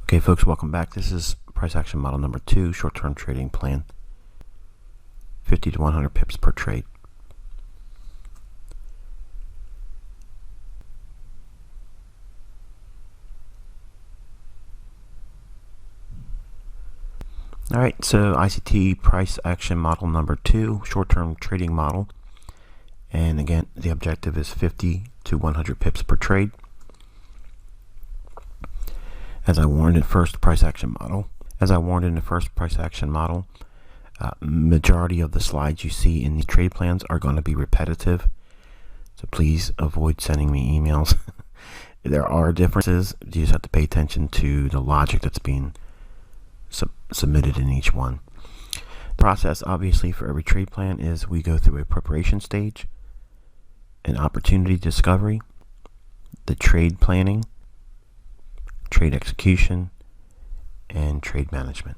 Okay, folks, welcome back. This is price action model number 2, short-term trading plan, 50 to 100 pips per trade. All right, so ICT price action model number 2, short-term trading model. And again, the objective is 50 to 100 pips per trade. As I warned in the first price action model, majority of the slides you see in the trade plans are going to be repetitive. So please avoid sending me emails. There are differences. You just have to pay attention to the logic that's being submitted in each one. The process, obviously, for every trade plan is we go through a preparation stage, an opportunity discovery, the trade planning, trade execution, and trade management.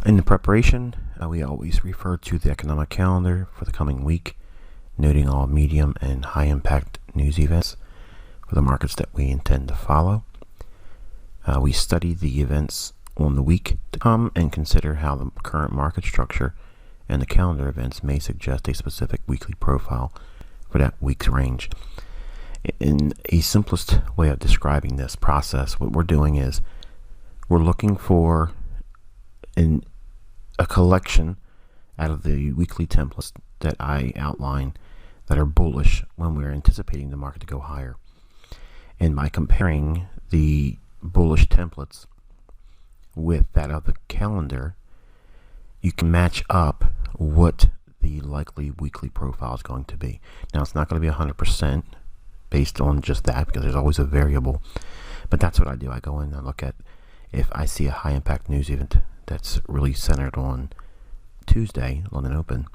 In the preparation, we always refer to the economic calendar for the coming week, noting all medium and high impact news events for the markets that we intend to follow. We study the events on the week to come and consider how the current market structure and the calendar events may suggest a specific weekly profile for that week's range. In a simplest way of describing this process, what we're doing is we're looking for a collection out of the weekly templates that I outline that are bullish when we're anticipating the market to go higher. And by comparing the bullish templates with that of the calendar, you can match up what the likely weekly profile is going to be. Now, it's not going to be 100% based on just that, because there's always a variable, but that's what I do. I go in and look at if I see a high impact news event that's really centered on Tuesday, London Open,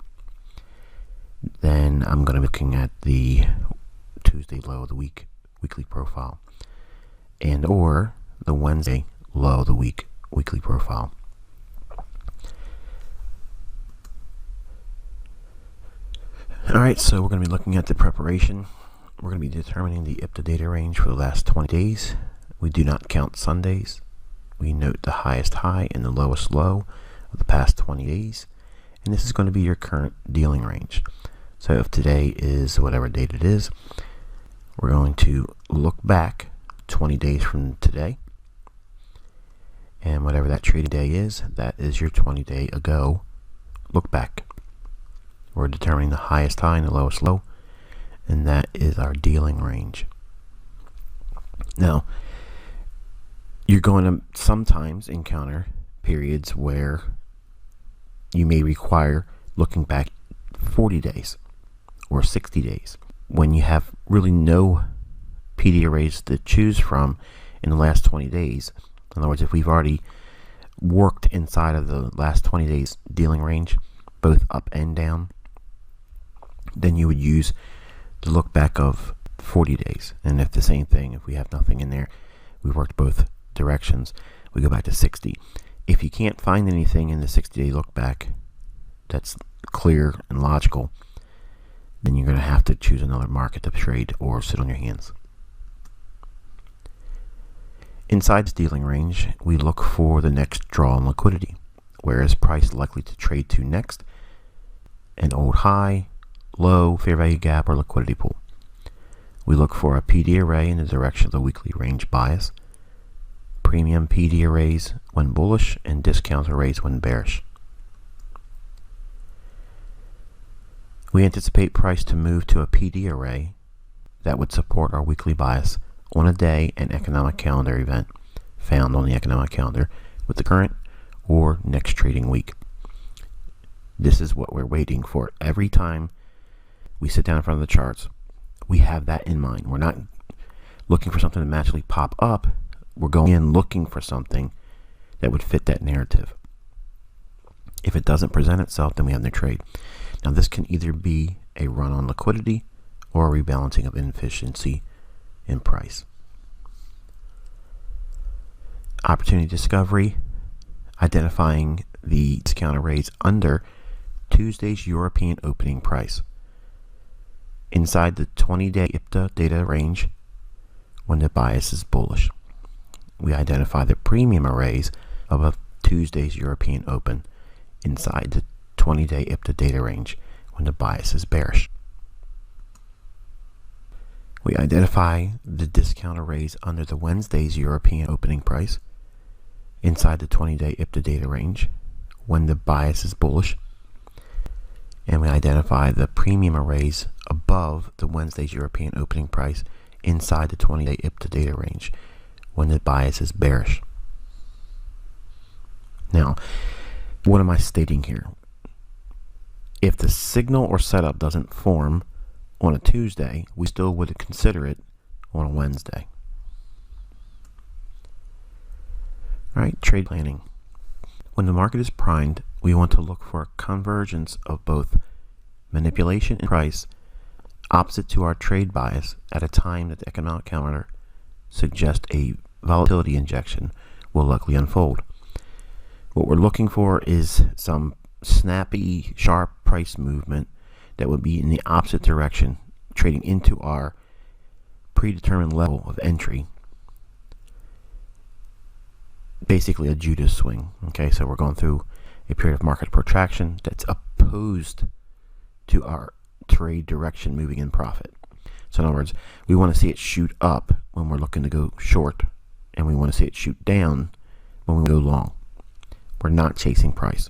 then I'm going to be looking at the Tuesday low of the week weekly profile, and or the Wednesday low of the week weekly profile. Alright, so we're going to be looking at the preparation. We're going to be determining the IPTA data range for the last 20 days. We do not count Sundays. We note the highest high and the lowest low of the past 20 days. And this is going to be your current dealing range. So if today is whatever date it is, we're going to look back 20 days from today. And whatever that trading day is, that is your 20-day ago look back. We're determining the highest high and the lowest low, and that is our dealing range. Now, you're going to sometimes encounter periods where you may require looking back 40 days or 60 days when you have really no PD arrays to choose from in the last 20 days. In other words, if we've already worked inside of the last 20 days dealing range, both up and down, then you would use the look back of 40 days. And if the same thing, if we have nothing in there, we worked both directions, we go back to 60. If you can't find anything in the 60-day look back that's clear and logical, then you're going to have to choose another market to trade or sit on your hands. Inside this dealing range, we look for the next draw in liquidity. Where is price likely to trade to next? An old high, low, fair value gap, or liquidity pool. We look for a PD array in the direction of the weekly range bias, premium PD arrays when bullish, and discount arrays when bearish. We anticipate price to move to a PD array that would support our weekly bias on a day and economic calendar event found on the economic calendar with the current or next trading week. This is what we're waiting for. Every time we sit down in front of the charts, we have that in mind. We're not looking for something to magically pop up. We're going in looking for something that would fit that narrative. If it doesn't present itself, then we have no trade. Now, this can either be a run on liquidity or a rebalancing of inefficiency in price. Opportunity discovery, identifying the discount arrays under Tuesday's European opening price. inside the 20-day IPTA data range when the bias is bullish. We identify the premium arrays above Tuesday's European Open inside the 20-day IPTA data range when the bias is bearish. We identify the discount arrays under the Wednesday's European opening price inside the 20-day IPTA data range when the bias is bullish. And we identify the premium arrays above the Wednesday's European opening price inside the 20-day IPTA data range when the bias is bearish. Now, what am I stating here? If the signal or setup doesn't form on a Tuesday, we still would consider it on a Wednesday. All right, trade planning. When the market is primed, we want to look for a convergence of both manipulation and price opposite to our trade bias at a time that the economic calendar suggests a volatility injection will likely unfold. What we're looking for is some snappy, sharp price movement that would be in the opposite direction, trading into our predetermined level of entry. Basically a Judas swing. Okay, so we're going through a period of market protraction that's opposed to our trade direction moving in profit. So in other words, we want to see it shoot up when we're looking to go short, and we want to see it shoot down when we go long. We're not chasing price.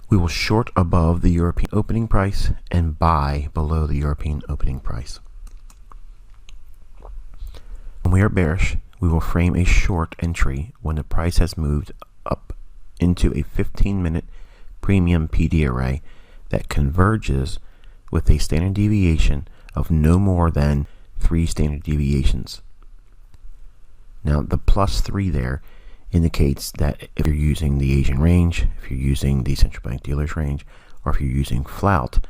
We will short above the European opening price and buy below the European opening price. When we are bearish, we will frame a short entry when the price has moved up into a 15-minute premium PD array that converges with a standard deviation of no more than 3 standard deviations. Now, the +3 there indicates that if you're using the Asian range, if you're using the central bank dealers range, or if you're using flout,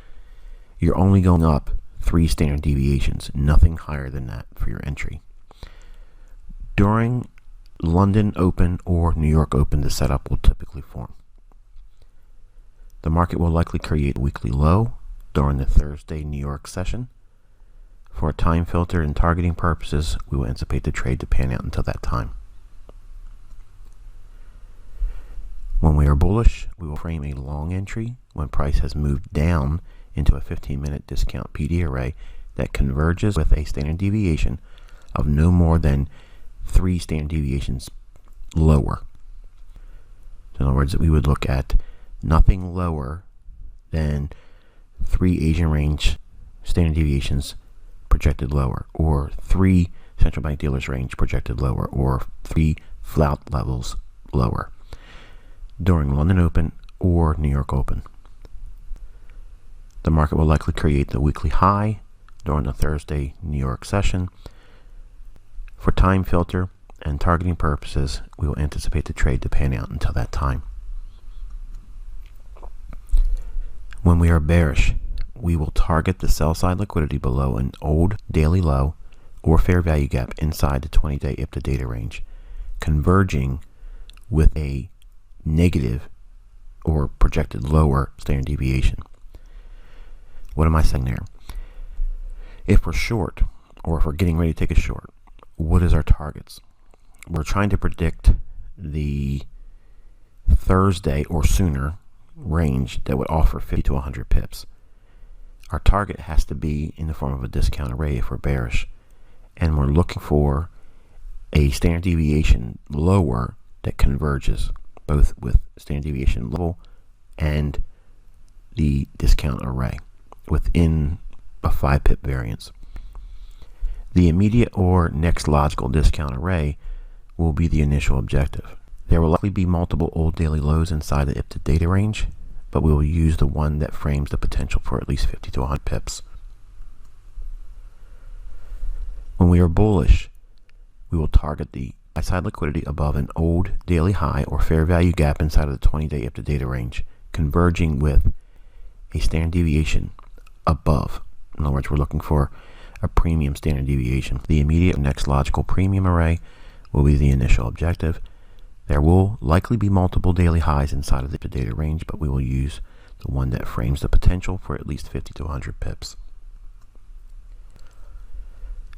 you're only going up 3 standard deviations, nothing higher than that for your entry. During London Open or New York Open, the setup will typically form. The market will likely create a weekly low during the Thursday New York session. For a time filter and targeting purposes, we will anticipate the trade to pan out until that time. When we are bullish, we will frame a long entry when price has moved down into a 15-minute discount PD array that converges with a standard deviation of no more than 3 standard deviations lower. In other words, we would look at nothing lower than 3 Asian range standard deviations projected lower, or 3 central bank dealers range projected lower, or 3 flout levels lower during London Open or New York Open. The market will likely create the weekly high during the Thursday New York session. For time filter and targeting purposes, we will anticipate the trade to pan out until that time. When we are bearish, we will target the sell side liquidity below an old daily low or fair value gap inside the 20-day IPTA data range, converging with a negative or projected lower standard deviation. What am I saying there? If we're short, or if we're getting ready to take a short, what is our targets? We're trying to predict the Thursday or sooner range that would offer 50 to 100 pips. Our target has to be in the form of a discount array if we're bearish, and we're looking for a standard deviation lower that converges both with standard deviation level and the discount array within a 5 pip variance. The immediate or next logical discount array will be the initial objective. There will likely be multiple old daily lows inside the IPTA data range, but we will use the one that frames the potential for at least 50 to 100 pips. When we are bullish, we will target the buy-side liquidity above an old daily high or fair value gap inside of the 20-day IPTA data range, converging with a standard deviation above. In other words, we're looking for a premium standard deviation. The immediate next logical premium array will be the initial objective. There will likely be multiple daily highs inside of the data range, but we will use the one that frames the potential for at least 50 to 100 pips.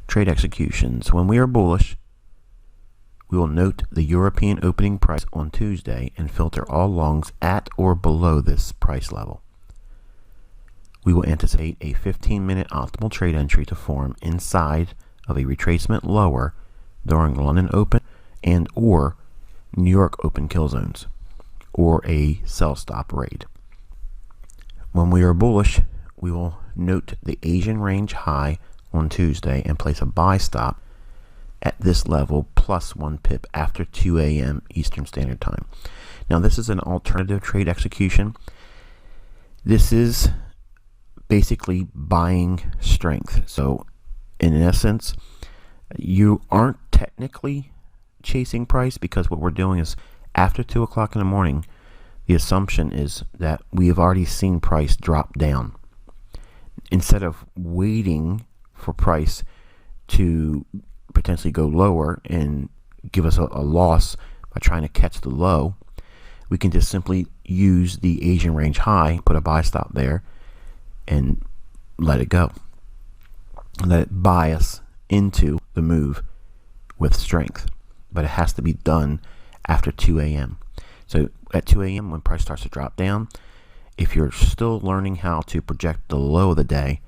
Trade executions. When we are bullish, we will note the European opening price on Tuesday and filter all longs at or below this price level. We will anticipate a 15-minute optimal trade entry to form inside of a retracement lower during London Open and or New York Open kill zones, or a sell stop raid. When we are bullish, we will note the Asian range high on Tuesday and place a buy stop at this level plus 1 pip after 2 a.m. Eastern Standard Time. Now this is an alternative trade execution. This is basically buying strength. So in essence, you aren't technically chasing price, because what we're doing is after 2 o'clock in the morning, the assumption is that we have already seen price drop down. Instead of waiting for price to potentially go lower and give us a loss by trying to catch the low, we can just simply use the Asian range high, put a buy stop there, and let it go. Let it buy us into the move with strength. But it has to be done after 2 a.m. So at 2 a.m. when price starts to drop down, if you're still learning how to project the low of the day,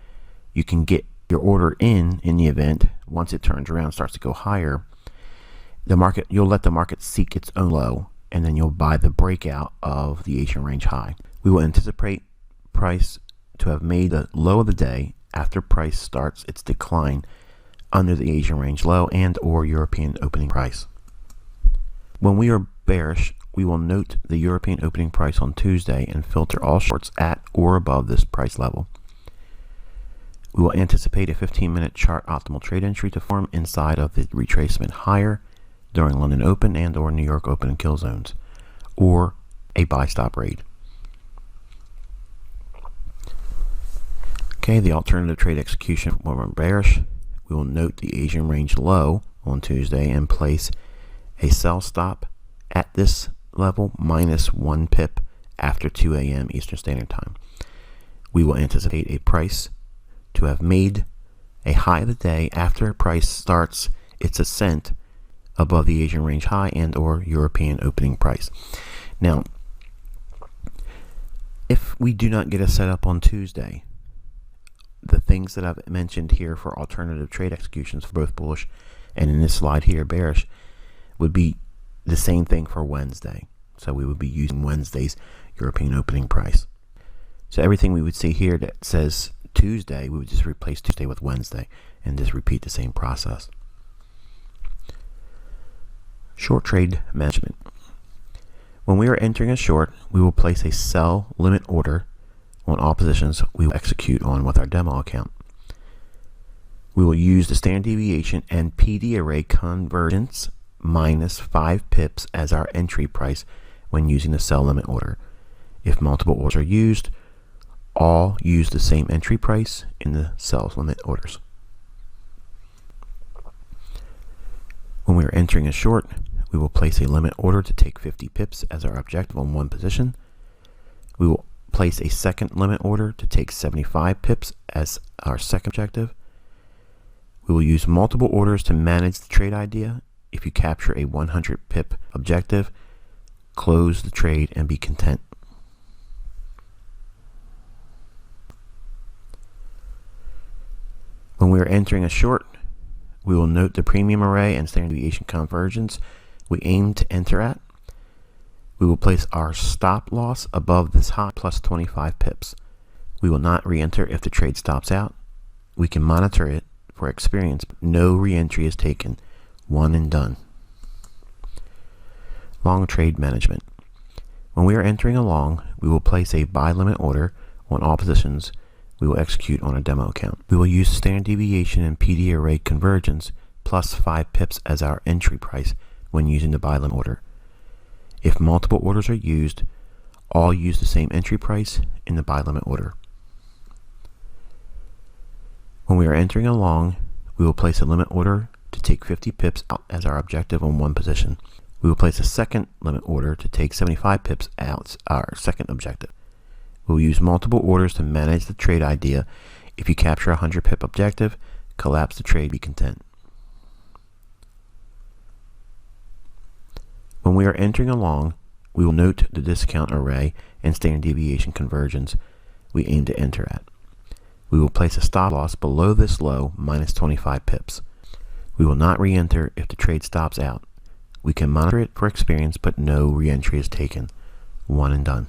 you can get your order in the event. Once it turns around and starts to go higher, you'll let the market seek its own low, and then you'll buy the breakout of the Asian range high. We will anticipate price to have made the low of the day after price starts its decline under the Asian range low and or European opening price. When we are bearish, we will note the European opening price on Tuesday and filter all shorts at or above this price level. We will anticipate a 15-minute chart optimal trade entry to form inside of the retracement higher during London Open and or New York Open and kill zones, or a buy stop raid. Okay, the alternative trade execution when we're bearish, we will note the Asian range low on Tuesday and place a sell stop at this level minus 1 pip after 2 a.m. Eastern Standard Time. We will anticipate a price to have made a high of the day after price starts its ascent above the Asian range high and or European opening price. Now, if we do not get a setup on Tuesday, the things that I've mentioned here for alternative trade executions for both bullish and in this slide here bearish would be the same thing for Wednesday. So we would be using Wednesday's European opening price. So everything we would see here that says Tuesday, we would just replace Tuesday with Wednesday and just repeat the same process. Short trade management. When we are entering a short, we will place a sell limit order on all positions we will execute on with our demo account. We will use the standard deviation and PD array convergence minus 5 pips as our entry price when using the sell limit order. If multiple orders are used, all use the same entry price in the sell limit orders. When we are entering a short, we will place a limit order to take 50 pips as our objective on one position. We will place a second limit order to take 75 pips as our second objective. We will use multiple orders to manage the trade idea. If you capture a 100 pip objective, close the trade and be content. When we are entering a short, we will note the premium array and standard deviation convergence we aim to enter at. We will place our stop loss above this high plus 25 pips. We will not re-enter if the trade stops out. We can monitor it for experience, but no re-entry is taken. One and done. Long trade management. When we are entering a long, we will place a buy limit order on all positions we will execute on a demo account. We will use standard deviation and PD array convergence plus 5 pips as our entry price when using the buy limit order. If multiple orders are used, all use the same entry price in the buy limit order. When we are entering a long, we will place a limit order to take 50 pips out as our objective on one position. We will place a second limit order to take 75 pips out as our second objective. We'll use multiple orders to manage the trade idea. If you capture a 100 pip objective, collapse the trade, be content. When we are entering along, we will note the discount array and standard deviation conversions we aim to enter at. We will place a stop loss below this low minus 25 pips. We will not re-enter if the trade stops out. We can monitor it for experience, but no re-entry is taken. One and done.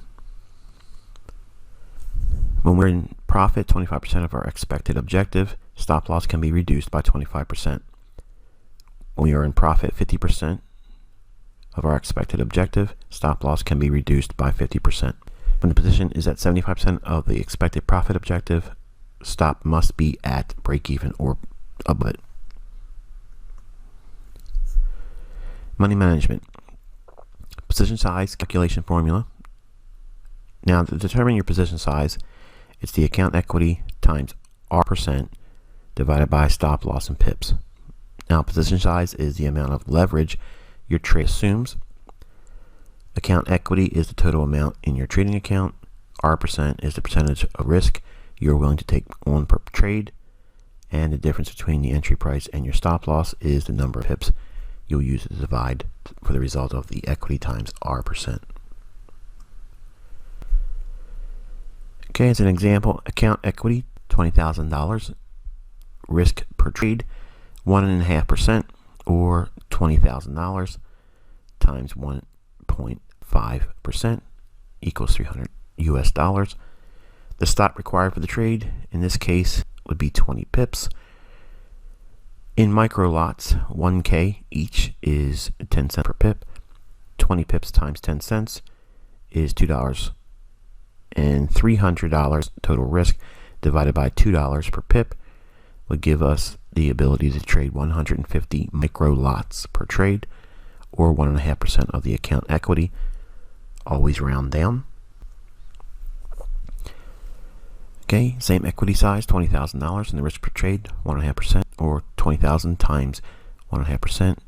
When we're in profit 25% of our expected objective, stop loss can be reduced by 25%. When we are in profit 50% of our expected objective, stop loss can be reduced by 50%. When the position is at 75% of the expected profit objective, stop must be at break even or above it. Money management. Position size calculation formula. Now, to determine your position size, it's the account equity times R% divided by stop loss in pips. Now, position size is the amount of leverage your trade assumes. Account equity is the total amount in your trading account. R% is the percentage of risk you're willing to take on per trade. And the difference between the entry price and your stop loss is the number of pips you'll use to divide for the result of the equity times R%. Okay, as an example, account equity, $20,000. Risk per trade, 1.5% or $20,000 times 1.5% equals $300 US. The stop required for the trade, in this case, would be 20 pips. In micro lots, 1K each is 10 cents per pip. 20 pips times 10 cents is $2. And $300 total risk divided by $2 per pip would give us the ability to trade 150 micro lots per trade, or 1.5% of the account equity. Always round down. Okay, same equity size, $20,000, and the risk per trade, 1.5%, or 20,000 times 1.5%,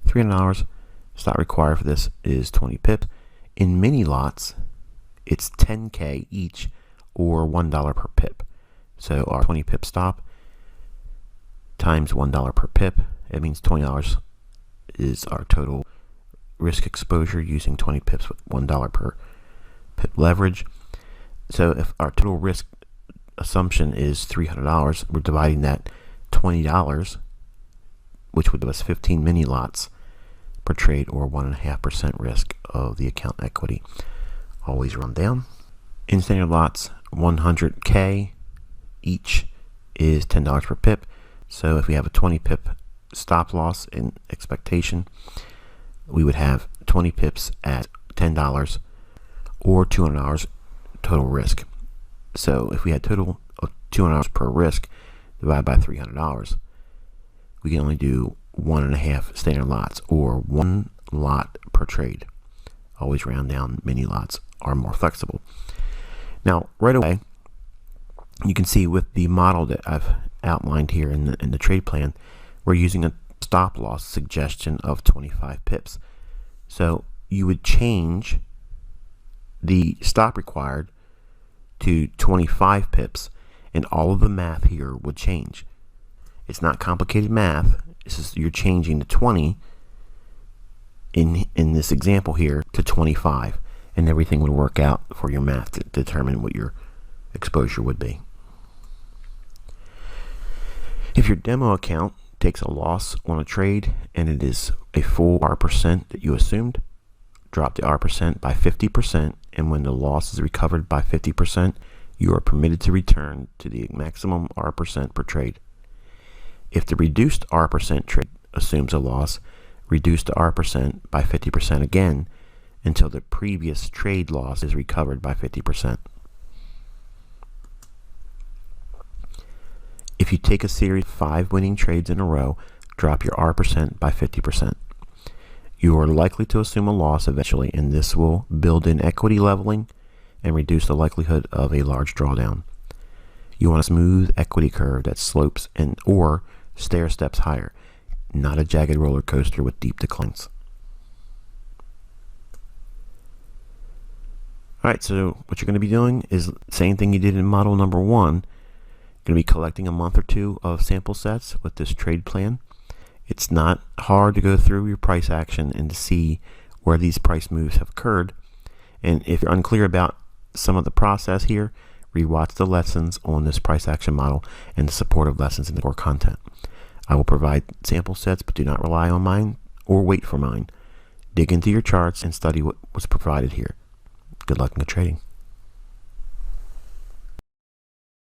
$300. Stop required for this is 20 pips. In mini lots, it's 10K each, or $1 per pip. So our 20 pip stop times $1 per pip, it means $20 is our total risk exposure using 20 pips with $1 per pip leverage. So if our total risk assumption is $300, we're dividing that $20, which would give us 15 mini lots per trade, or 1.5% risk of the account equity. Always run down. In standard lots, 100K each is $10 per pip. So if we have a 20 pip stop loss in expectation, we would have 20 pips at $10 or $200 total risk. So if we had total of $200 per risk divided by $300, we can only do 1.5 standard lots, or 1 lot per trade. Always round down. Mini lots are more flexible. Now, right away, you can see with the model that I've outlined here in the trade plan, we're using a stop loss suggestion of 25 pips. So you would change the stop required to 25 pips, and all of the math here would change. It's not complicated math. It's just you're changing the 20 in this example here to 25, and everything would work out for your math to determine what your exposure would be. If your demo account takes a loss on a trade and it is a full R% that you assumed, drop the R% by 50%, and when the loss is recovered by 50%, you are permitted to return to the maximum R% per trade. If the reduced R% trade assumes a loss, reduce the R% by 50% again until the previous trade loss is recovered by 50%. If you take a series of 5 winning trades in a row, drop your R% by 50%. You are likely to assume a loss eventually, and this will build in equity leveling and reduce the likelihood of a large drawdown. You want a smooth equity curve that slopes or stair steps higher, not a jagged roller coaster with deep declines. Alright, so what you're going to be doing is the same thing you did in model number 1. You're going to be collecting a month or two of sample sets with this trade plan. It's not hard to go through your price action and to see where these price moves have occurred. And if you're unclear about some of the process here, rewatch the lessons on this price action model and the supportive lessons in the core content. I will provide sample sets, but do not rely on mine or wait for mine. Dig into your charts and study what was provided here. Good luck in good trading.